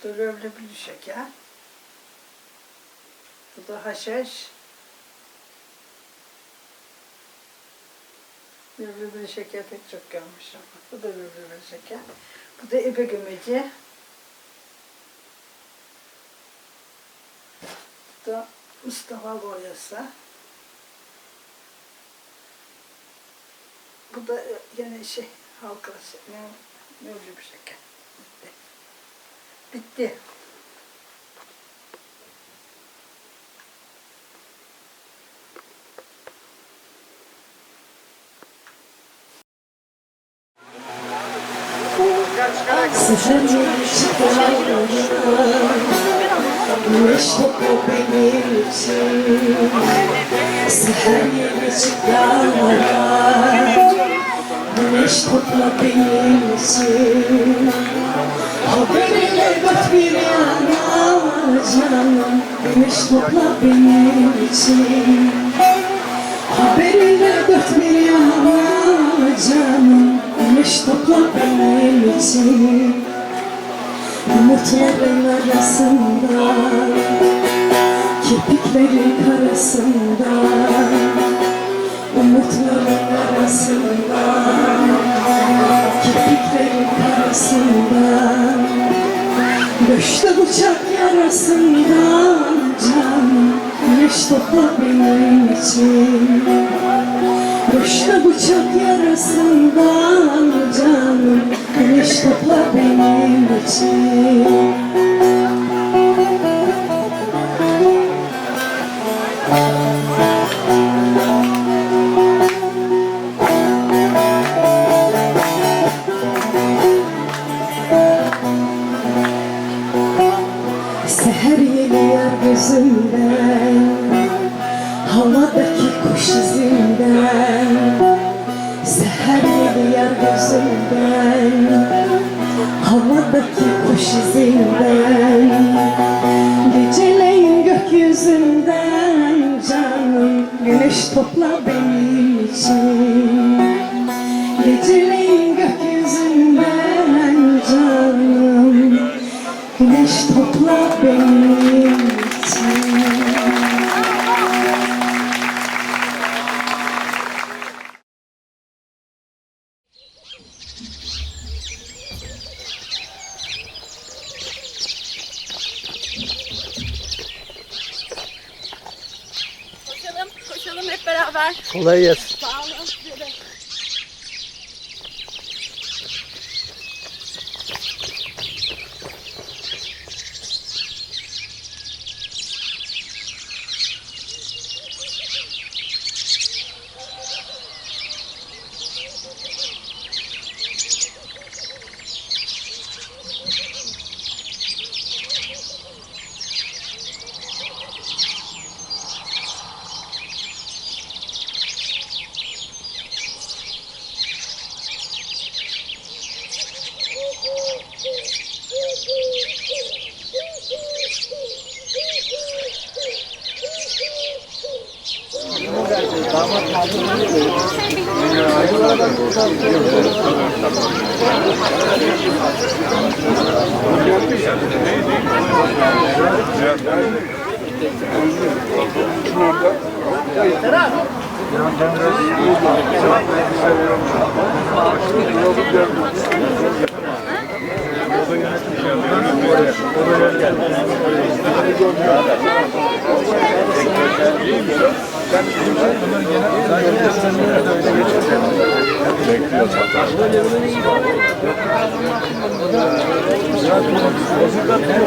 Bu da leblebi şeker. Bu da haşhaş. Leblebi şeker pek çok gelmiş ama. Bu da leblebi şeker. Bu da ebe gömeci. Bu da Mustafa boyası. Bu da yine halka leblebi şeker. Bitti. Güneş topla benim için, seher yeni çıkar. Güneş topla benim için, haberiyle dört bir yana canım. Güneş topla benim için, haberiyle dört bir yana canım. Güneş topla benim için. Umutların arasında, kirpiklerin karasında, umutların arasında, kirpiklerin karasında, göçte bıçak yarasından canım. Güneş topla benim için, göçte bıçak yarasından canım. Güneş topla benim için. Seher geliyor gözümden, havadaki kuş izinden. Seher geliyor gözümden, havadaki kuş izinden. Geceleyin gökyüzünden canım. Güneş topla benim için. Geceleyin gökyüzünden canım. Güneş topla benim için. Koşalım hep beraber. Kolay gelsin. Sağ olun size de.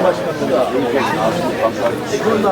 Başkanı da